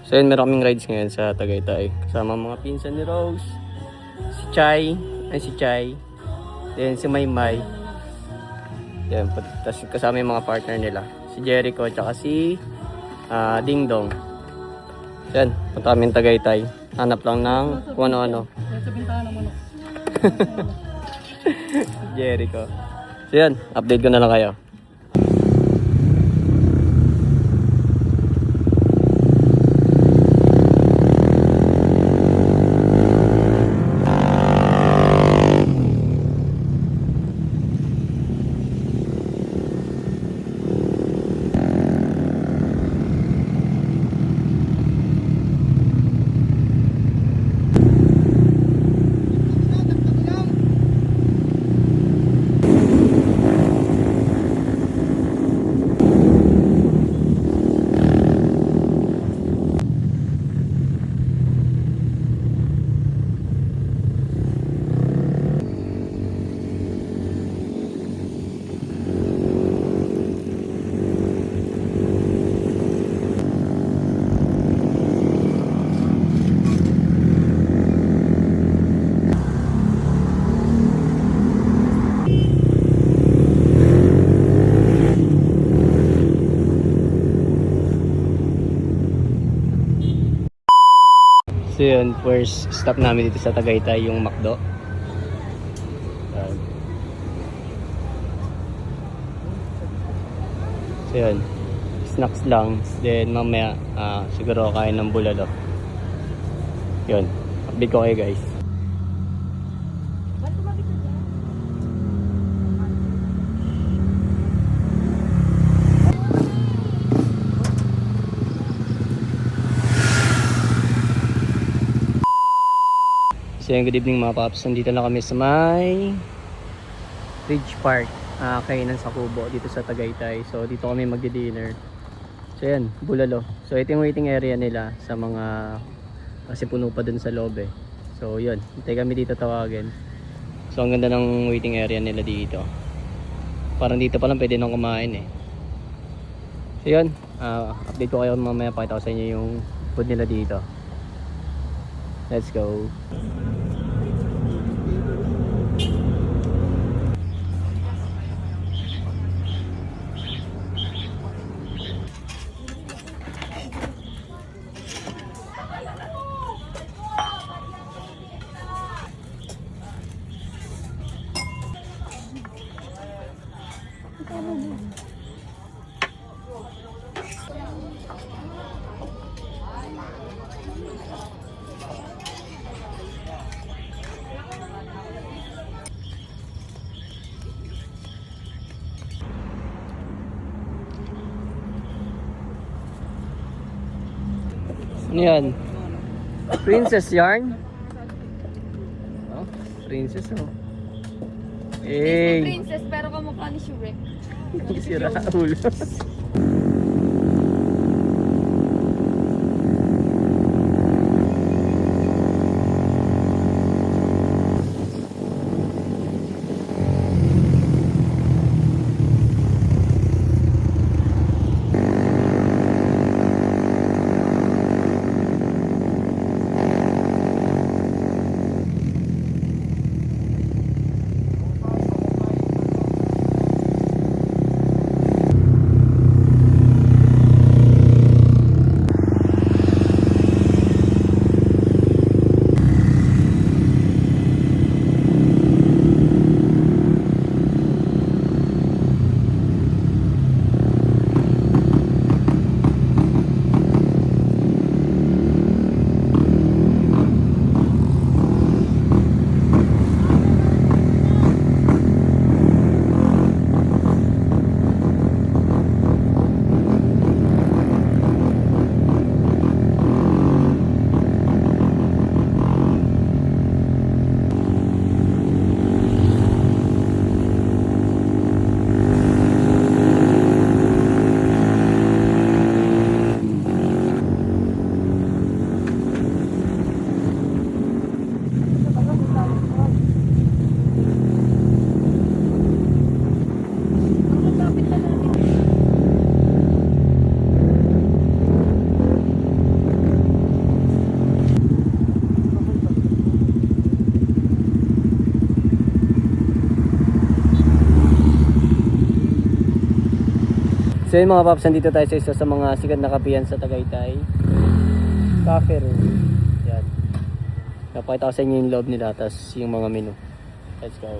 So yun, meron kaming rides ngayon sa Tagaytay. Kasama mga pinsan ni Rose, si Chai, si Chai, then si Maymay. Yan, tapos kasama yung mga partner nila. Si Jericho, tsaka si Ding Dong. So yan, punta kami ng Tagaytay. Hanap lang ng kung ano-ano. Sa bintahan ng manok. Jericho. So yan, update ko na lang kayo. So yun, first stop namin dito sa Tagaytay, yung McDo. So yun, snacks lang. Then mamaya siguro kain ng bulalo. Yun, update ko kayo guys. So yun, good evening mga paps. Nandito na kami sa may Ridge Park, kainan sa Kubo dito sa Tagaytay. So dito kami magdi-dinner. So yan, bulalo. So ito yung waiting area nila sa mga, kasi puno pa dun sa loob eh. So yun, hintay kami dito tawagin. So ang ganda ng waiting area nila dito. Parang dito pa lang pwede nang kumain eh. So yun, update ko kayo mamaya, pakita ko sa inyo yung food nila dito. Let's go. Ano yan? Princess yarn? Oh, princess oh. Disney princess pero kamukha ni Shrek. Si Raul. So yun mga paps, nandito tayo sa isa sa mga sikat na kapihan sa Tagaytay. Cafe Room. Yan. Napakita ko sa inyo yung loob nila, tapos yung mga menu. Let's go.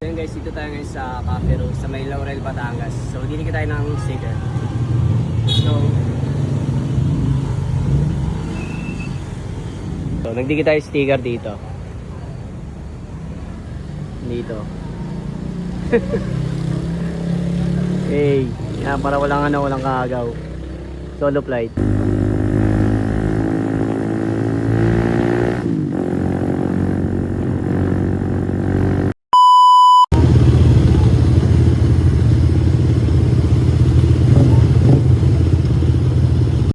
So yun guys, dito tayo ngayon sa Cafe Room sa may Laurel, Batangas. So dili tayo ng sticker. So nagdikit tayo sticker dito. Dito. Hey, yan para walang kagaw. Solo flight.